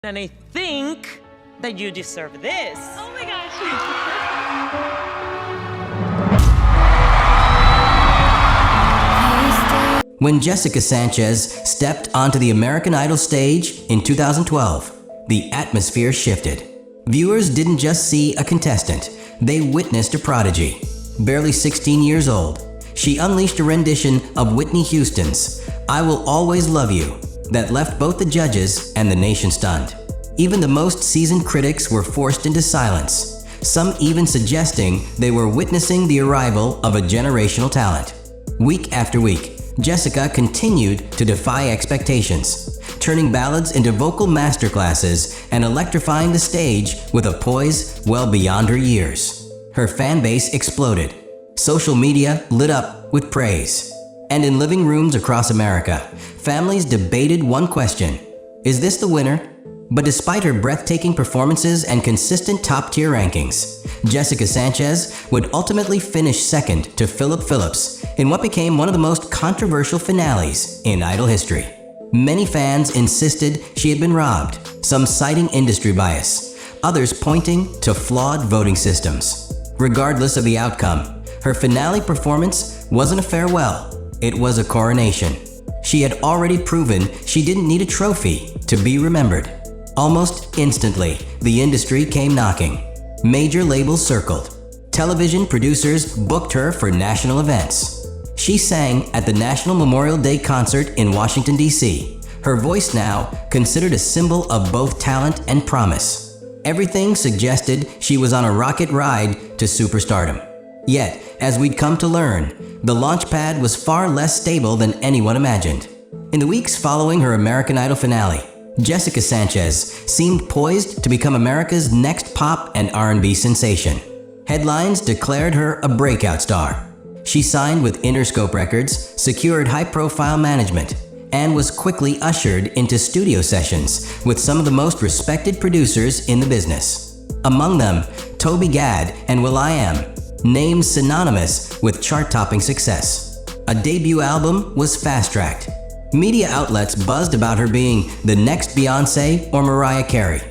And I think that you deserve this. Oh my gosh. When Jessica Sanchez stepped onto the American Idol stage in 2012, the atmosphere shifted. Viewers didn't just see a contestant, they witnessed a prodigy. Barely 16 years old, she unleashed a rendition of Whitney Houston's "I Will Always Love You" that left both the judges and the nation stunned. Even the most seasoned critics were forced into silence, some even suggesting they were witnessing the arrival of a generational talent. Week after week, Jessica continued to defy expectations, turning ballads into vocal masterclasses and electrifying the stage with a poise well beyond her years. Her fan base exploded. Social media lit up with praise. And in living rooms across America, families debated one question: is this the winner? But despite her breathtaking performances and consistent top-tier rankings, Jessica Sanchez would ultimately finish second to Philip Phillips in what became one of the most controversial finales in Idol history. Many fans insisted she had been robbed, some citing industry bias, others pointing to flawed voting systems. Regardless of the outcome, her finale performance wasn't a farewell, it was a coronation. She had already proven she didn't need a trophy to be remembered. Almost instantly, the industry came knocking. Major labels circled. Television producers booked her for national events. She sang at the National Memorial Day concert in Washington, D.C., her voice now considered a symbol of both talent and promise. Everything suggested she was on a rocket ride to superstardom. Yet, as we'd come to learn, the launchpad was far less stable than anyone imagined. In the weeks following her American Idol finale, Jessica Sanchez seemed poised to become America's next pop and R&B sensation. Headlines declared her a breakout star. She signed with Interscope Records, secured high-profile management, and was quickly ushered into studio sessions with some of the most respected producers in the business. Among them, Toby Gad and will.i.am, names synonymous with chart-topping success. A debut album was fast-tracked. Media outlets buzzed about her being the next Beyoncé or Mariah Carey,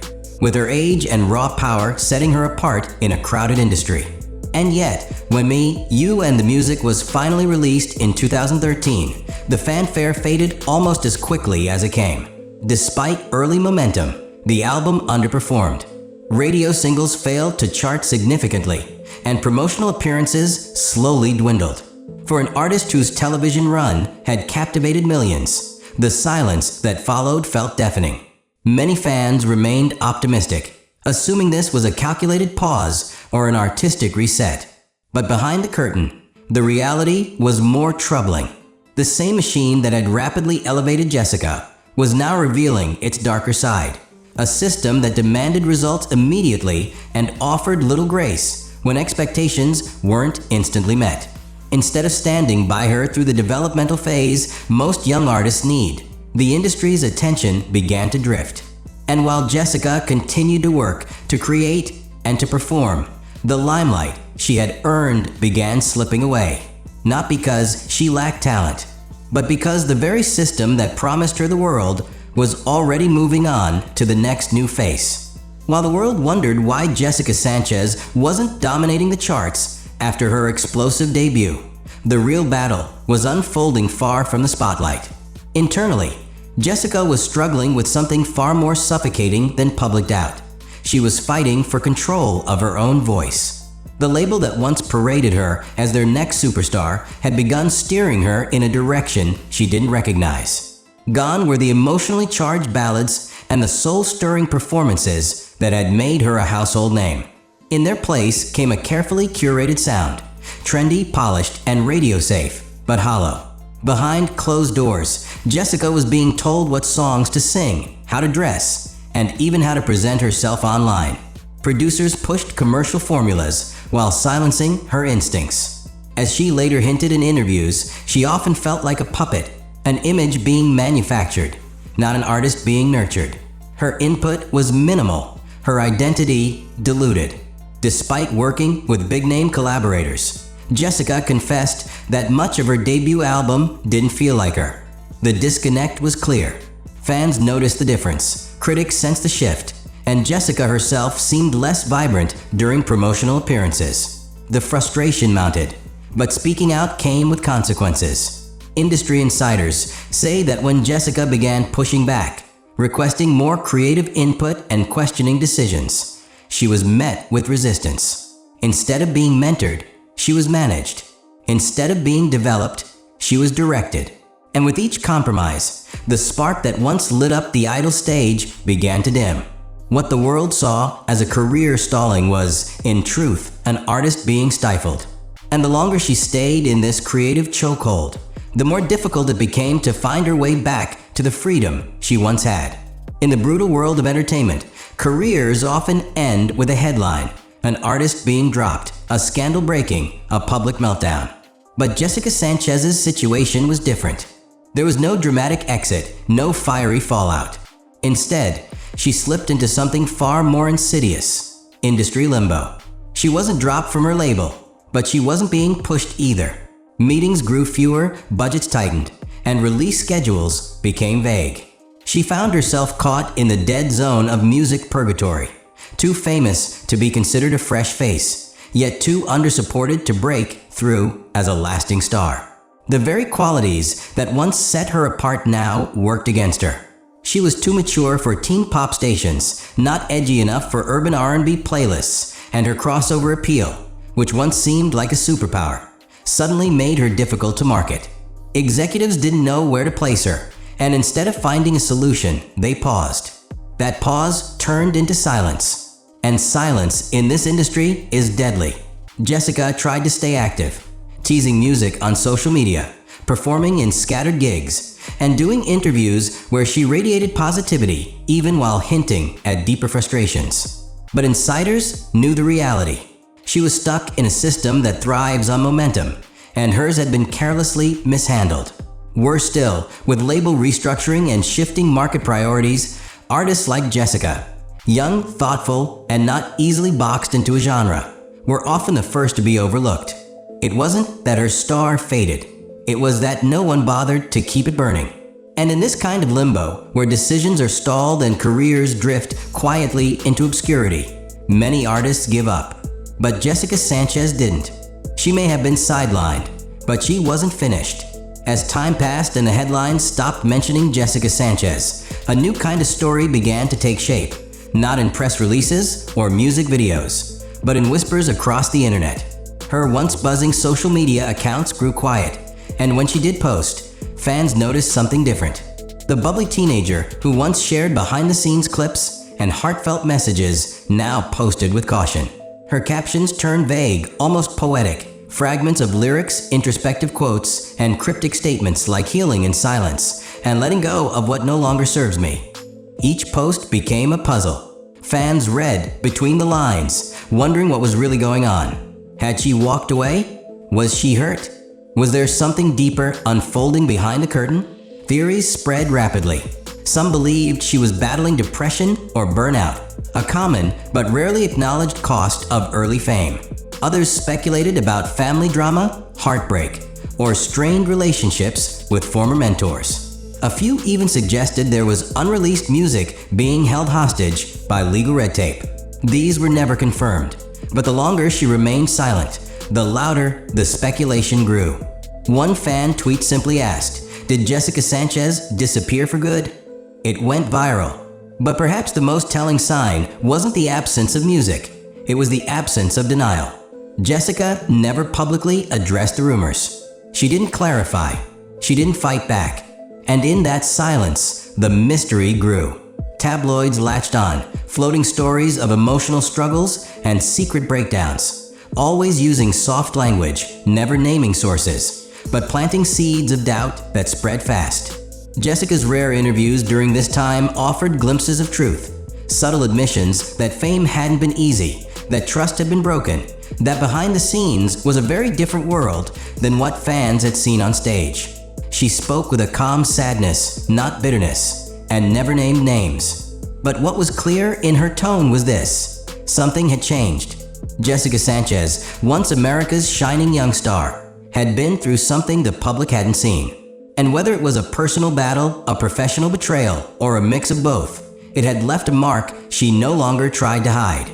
with her age and raw power setting her apart in a crowded industry. And yet, when Me, You and the Music was finally released in 2013, the fanfare faded almost as quickly as it came. Despite early momentum, the album underperformed. Radio singles failed to chart significantly, and promotional appearances slowly dwindled. For an artist whose television run had captivated millions, the silence that followed felt deafening. Many fans remained optimistic, assuming this was a calculated pause or an artistic reset. But behind the curtain, the reality was more troubling. The same machine that had rapidly elevated Jessica was now revealing its darker side. A system that demanded results immediately and offered little grace when expectations weren't instantly met. Instead of standing by her through the developmental phase most young artists need, the industry's attention began to drift. And while Jessica continued to work, to create, and to perform, the limelight she had earned began slipping away. Not because she lacked talent, but because the very system that promised her the world was already moving on to the next new face. While the world wondered why Jessica Sanchez wasn't dominating the charts after her explosive debut, the real battle was unfolding far from the spotlight. Internally, Jessica was struggling with something far more suffocating than public doubt. She was fighting for control of her own voice. The label that once paraded her as their next superstar had begun steering her in a direction she didn't recognize. Gone were the emotionally charged ballads and the soul-stirring performances that had made her a household name. In their place came a carefully curated sound, trendy, polished, and radio-safe, but hollow. Behind closed doors, Jessica was being told what songs to sing, how to dress, and even how to present herself online. Producers pushed commercial formulas while silencing her instincts. As she later hinted in interviews, she often felt like a puppet, an image being manufactured, not an artist being nurtured. Her input was minimal, her identity diluted. Despite working with big-name collaborators, Jessica confessed that much of her debut album didn't feel like her. The disconnect was clear. Fans noticed the difference. critics sensed the shift, and Jessica herself seemed less vibrant during promotional appearances. The frustration mounted, but speaking out came with consequences. Industry insiders say that when Jessica began pushing back, requesting more creative input and questioning decisions, she was met with resistance. Instead of being mentored, she was managed. Instead of being developed, she was directed. And with each compromise, the spark that once lit up the idol stage began to dim. What the world saw as a career stalling was, in truth, an artist being stifled. And the longer she stayed in this creative chokehold, the more difficult it became to find her way back to the freedom she once had. In the brutal world of entertainment, careers often end with a headline, an artist being dropped, a scandal breaking, a public meltdown. But Jessica Sanchez's situation was different. There was no dramatic exit, no fiery fallout. Instead, she slipped into something far more insidious: industry limbo. She wasn't dropped from her label, but she wasn't being pushed either. Meetings grew fewer, budgets tightened, and release schedules became vague. She found herself caught in the dead zone of music purgatory, too famous to be considered a fresh face, yet too undersupported to break through as a lasting star. The very qualities that once set her apart now worked against her. She was too mature for teen pop stations, not edgy enough for urban R&B playlists, and her crossover appeal, which once seemed like a superpower, suddenly made her difficult to market. Executives didn't know where to place her, and instead of finding a solution, they paused. That pause turned into silence. And silence in this industry is deadly. Jessica tried to stay active, teasing music on social media, performing in scattered gigs, and doing interviews where she radiated positivity even while hinting at deeper frustrations. But insiders knew the reality. She was stuck in a system that thrives on momentum, and hers had been carelessly mishandled. Worse still, with label restructuring and shifting market priorities, artists like Jessica, young, thoughtful, and not easily boxed into a genre, were often the first to be overlooked. It wasn't that her star faded. It was that no one bothered to keep it burning. And in this kind of limbo, where decisions are stalled and careers drift quietly into obscurity, many artists give up. But Jessica Sanchez didn't. She may have been sidelined, but she wasn't finished. As time passed and the headlines stopped mentioning Jessica Sanchez, a new kind of story began to take shape, not in press releases or music videos, but in whispers across the internet. Her once buzzing social media accounts grew quiet, and when she did post, fans noticed something different. The bubbly teenager who once shared behind-the-scenes clips and heartfelt messages now posted with caution. Her captions turned vague, almost poetic, fragments of lyrics, introspective quotes, and cryptic statements like healing in silence and letting go of what no longer serves me. Each post became a puzzle. Fans read between the lines, wondering what was really going on. Had she walked away? Was she hurt? Was there something deeper unfolding behind the curtain? Theories spread rapidly. Some believed she was battling depression or burnout, a common but rarely acknowledged cost of early fame. Others speculated about family drama, heartbreak, or strained relationships with former mentors. A few even suggested there was unreleased music being held hostage by legal red tape. These were never confirmed, but the longer she remained silent, the louder the speculation grew. One fan tweet simply asked, "Did Jessica Sanchez disappear for good?" It went viral. But perhaps the most telling sign wasn't the absence of music. It was the absence of denial. Jessica never publicly addressed the rumors. She didn't clarify. She didn't fight back. And in that silence, the mystery grew. Tabloids latched on, floating stories of emotional struggles and secret breakdowns. Always using soft language, never naming sources, but planting seeds of doubt that spread fast. Jessica's rare interviews during this time offered glimpses of truth, subtle admissions that fame hadn't been easy, that trust had been broken, that behind the scenes was a very different world than what fans had seen on stage. She spoke with a calm sadness, not bitterness, and never named names. But what was clear in her tone was this: something had changed. Jessica Sanchez, once America's shining young star, had been through something the public hadn't seen. And whether it was a personal battle, a professional betrayal, or a mix of both, It had left a mark she no longer tried to hide.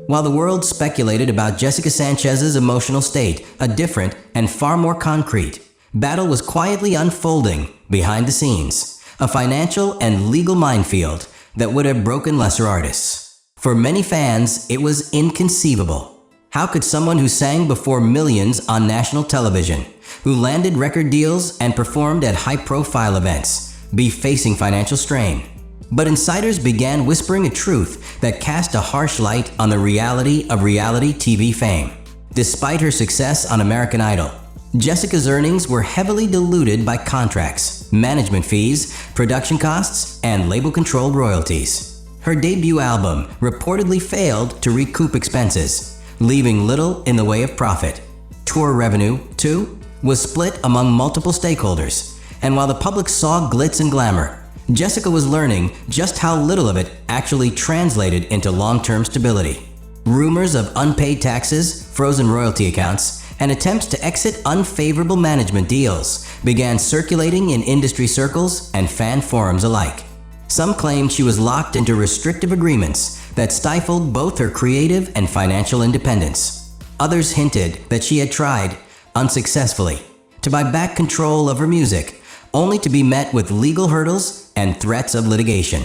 While the world speculated about Jessica Sanchez's emotional state, a different and far more concrete battle was quietly unfolding behind the scenes, a financial and legal minefield that would have broken lesser artists. For many fans, it was inconceivable. How could someone who sang before millions on national television, who landed record deals and performed at high-profile events, be facing financial strain? But insiders began whispering a truth that cast a harsh light on the reality of reality TV fame. Despite her success on American Idol, Jessica's earnings were heavily diluted by contracts, management fees, production costs, and label-controlled royalties. Her debut album reportedly failed to recoup expenses, leaving little in the way of profit. Tour revenue, too, was split among multiple stakeholders, and while the public saw glitz and glamour, Jessica was learning just how little of it actually translated into long-term stability. Rumors of unpaid taxes, frozen royalty accounts, and attempts to exit unfavorable management deals began circulating in industry circles and fan forums alike. Some claimed she was locked into restrictive agreements that stifled both her creative and financial independence. Others hinted that she had tried, unsuccessfully, to buy back control of her music, only to be met with legal hurdles and threats of litigation.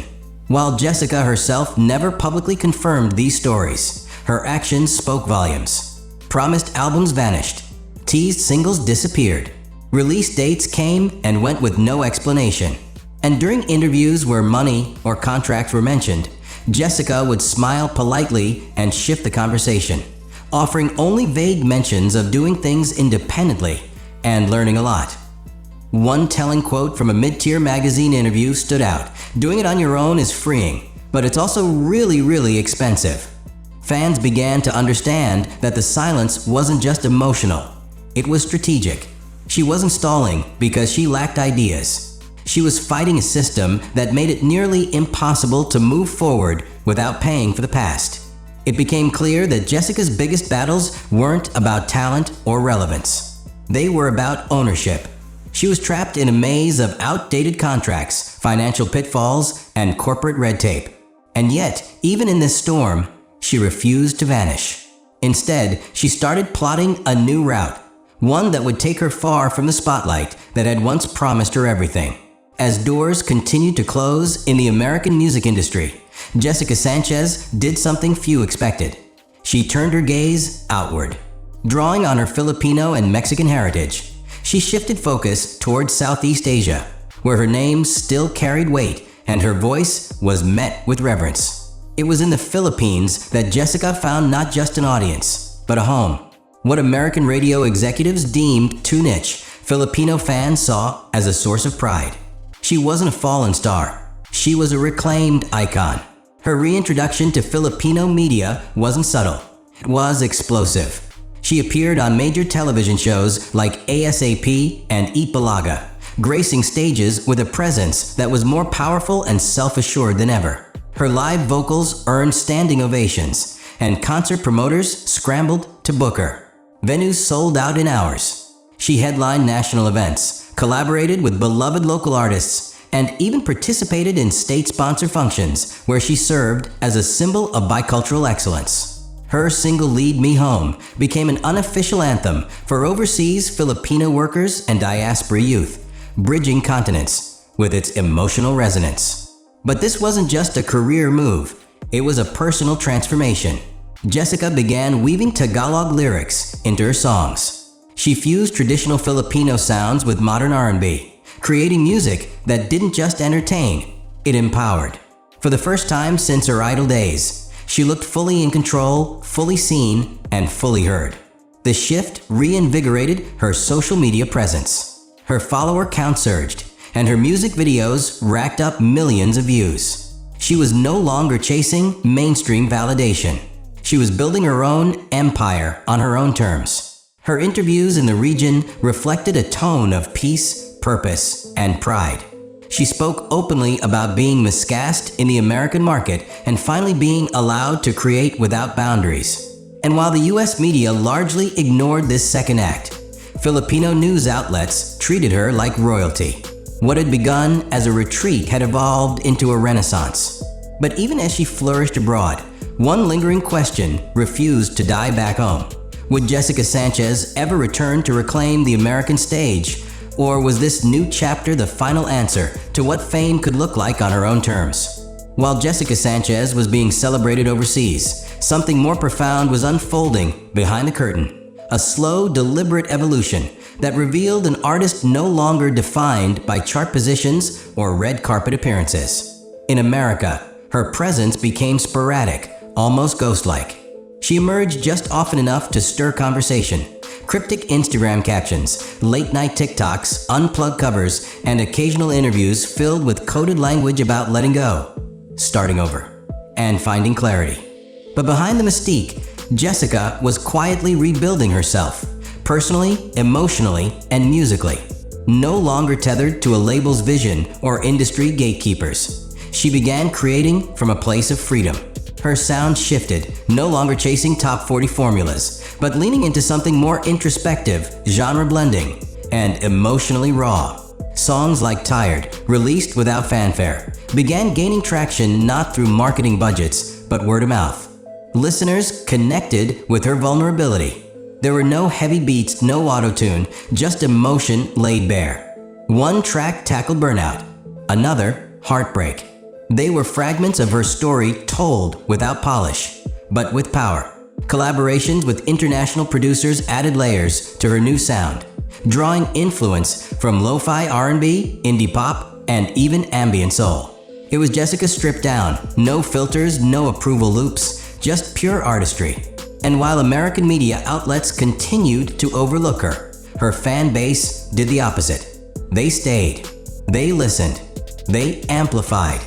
While Jessica herself never publicly confirmed these stories, her actions spoke volumes. Promised albums vanished. Teased singles disappeared. Release dates came and went with no explanation. And during interviews where money or contracts were mentioned, Jessica would smile politely and shift the conversation, offering only vague mentions of doing things independently and learning a lot. One telling quote from a mid-tier magazine interview stood out. "Doing it on your own is freeing, but it's also really expensive." Fans began to understand that the silence wasn't just emotional, it was strategic. She wasn't stalling because she lacked ideas. She was fighting a system that made it nearly impossible to move forward without paying for the past. It became clear that Jessica's biggest battles weren't about talent or relevance. They were about ownership. She was trapped in a maze of outdated contracts, financial pitfalls, and corporate red tape. And yet, even in this storm, she refused to vanish. Instead, she started plotting a new route, one that would take her far from the spotlight that had once promised her everything. As doors continued to close in the American music industry, Jessica Sanchez did something few expected. She turned her gaze outward. Drawing on her Filipino and Mexican heritage, she shifted focus towards Southeast Asia, where her name still carried weight and her voice was met with reverence. It was in the Philippines that Jessica found not just an audience, but a home. What American radio executives deemed too niche, Filipino fans saw as a source of pride. She wasn't a fallen star. She was a reclaimed icon. Her reintroduction to Filipino media wasn't subtle. It was explosive. She appeared on major television shows like ASAP and Eat Bulaga, gracing stages with a presence that was more powerful and self-assured than ever. Her live vocals earned standing ovations, and concert promoters scrambled to book her. Venues sold out in hours. She headlined national events, collaborated with beloved local artists, and even participated in state-sponsored functions where she served as a symbol of bicultural excellence. Her single Lead Me Home became an unofficial anthem for overseas Filipino workers and diaspora youth, bridging continents with its emotional resonance. But this wasn't just a career move, it was a personal transformation. Jessica began weaving Tagalog lyrics into her songs. She fused traditional Filipino sounds with modern R&B, creating music that didn't just entertain, it empowered. For the first time since her Idol days, she looked fully in control, fully seen, and fully heard. The shift reinvigorated her social media presence. Her follower count surged, and her music videos racked up millions of views. She was no longer chasing mainstream validation. She was building her own empire on her own terms. Her interviews in the region reflected a tone of peace, purpose, and pride. She spoke openly about being miscast in the American market and finally being allowed to create without boundaries. And while the US media largely ignored this second act, Filipino news outlets treated her like royalty. What had begun as a retreat had evolved into a renaissance. But even as she flourished abroad, one lingering question refused to die back home. Would Jessica Sanchez ever return to reclaim the American stage? Or was this new chapter the final answer to what fame could look like on her own terms? While Jessica Sanchez was being celebrated overseas, something more profound was unfolding behind the curtain. A slow, deliberate evolution that revealed an artist no longer defined by chart positions or red carpet appearances. In America, her presence became sporadic, almost ghost-like. She emerged just often enough to stir conversation. Cryptic Instagram captions, late-night TikToks, unplugged covers, and occasional interviews filled with coded language about letting go, starting over, and finding clarity. But behind the mystique, Jessica was quietly rebuilding herself, personally, emotionally, and musically. No longer tethered to a label's vision or industry gatekeepers, she began creating from a place of freedom. Her sound shifted, no longer chasing top 40 formulas, but leaning into something more introspective, genre-blending, and emotionally raw. Songs like Tired, released without fanfare, began gaining traction not through marketing budgets, but word of mouth. Listeners connected with her vulnerability. There were no heavy beats, no auto-tune, just emotion laid bare. One track tackled burnout, another, heartbreak. They were fragments of her story told without polish, but with power. Collaborations with international producers added layers to her new sound, drawing influence from lo-fi R&B, indie pop, and even ambient soul. It was Jessica stripped down, no filters, no approval loops, just pure artistry. And while American media outlets continued to overlook her, her fan base did the opposite. They stayed, they listened, they amplified.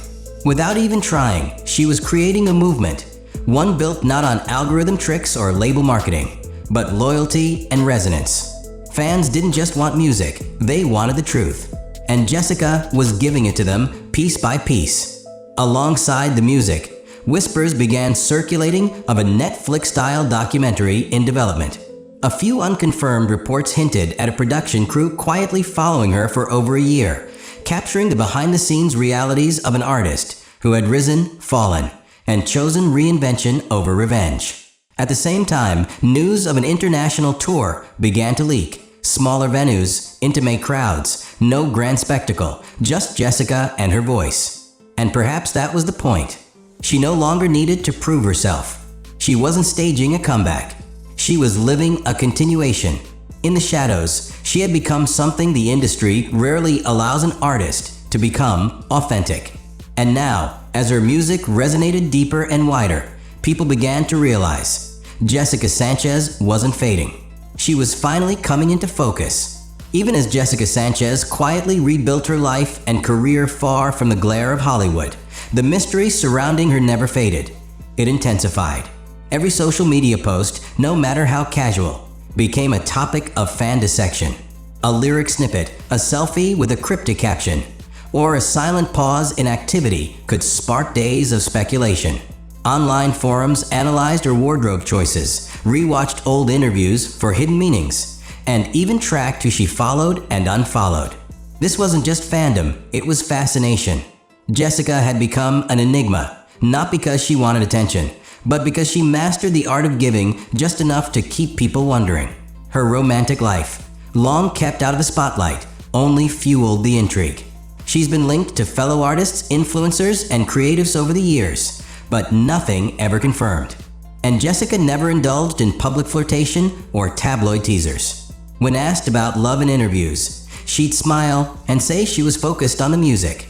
Without even trying, she was creating a movement, one built not on algorithm tricks or label marketing, but loyalty and resonance. Fans didn't just want music, they wanted the truth. And Jessica was giving it to them piece by piece. Alongside the music, whispers began circulating of a Netflix-style documentary in development. A few unconfirmed reports hinted at a production crew quietly following her for over a year, capturing the behind-the-scenes realities of an artist who had risen, fallen, and chosen reinvention over revenge. At the same time, news of an international tour began to leak. Smaller venues, intimate crowds, no grand spectacle, just Jessica and her voice. And perhaps that was the point. She no longer needed to prove herself. She wasn't staging a comeback. She was living a continuation. In the shadows, she had become something the industry rarely allows an artist to become: authentic. And now, as her music resonated deeper and wider, people began to realize Jessica Sanchez wasn't fading. She was finally coming into focus. Even as Jessica Sanchez quietly rebuilt her life and career far from the glare of Hollywood, the mystery surrounding her never faded. It intensified. Every social media post, no matter how casual, became a topic of fan dissection. A lyric snippet, a selfie with a cryptic caption, or a silent pause in activity could spark days of speculation. Online forums analyzed her wardrobe choices, rewatched old interviews for hidden meanings, and even tracked who she followed and unfollowed. This wasn't just fandom, it was fascination. Jessica had become an enigma, not because she wanted attention, but because she mastered the art of giving just enough to keep people wondering. Her romantic life, long kept out of the spotlight, only fueled the intrigue. She's been linked to fellow artists, influencers, and creatives over the years, but nothing ever confirmed. And Jessica never indulged in public flirtation or tabloid teasers. When asked about love in interviews, she'd smile and say she was focused on the music.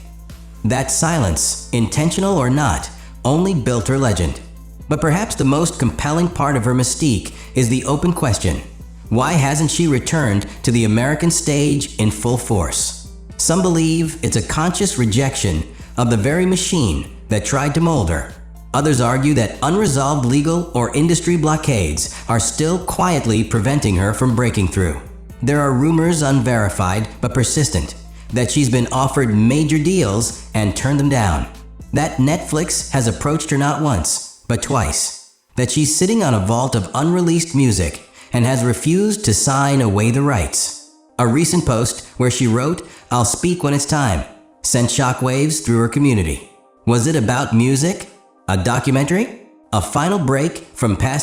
That silence, intentional or not, only built her legend. But perhaps the most compelling part of her mystique is the open question: why hasn't she returned to the American stage in full force? Some believe it's a conscious rejection of the very machine that tried to mold her. Others argue that unresolved legal or industry blockades are still quietly preventing her from breaking through. There are rumors, unverified but persistent, that she's been offered major deals and turned them down. That Netflix has approached her not once, but twice. That she's sitting on a vault of unreleased music and has refused to sign away the rights. A recent post where she wrote, "I'll speak when it's time," sent shockwaves through her community. Was it about music? A documentary? A final break from past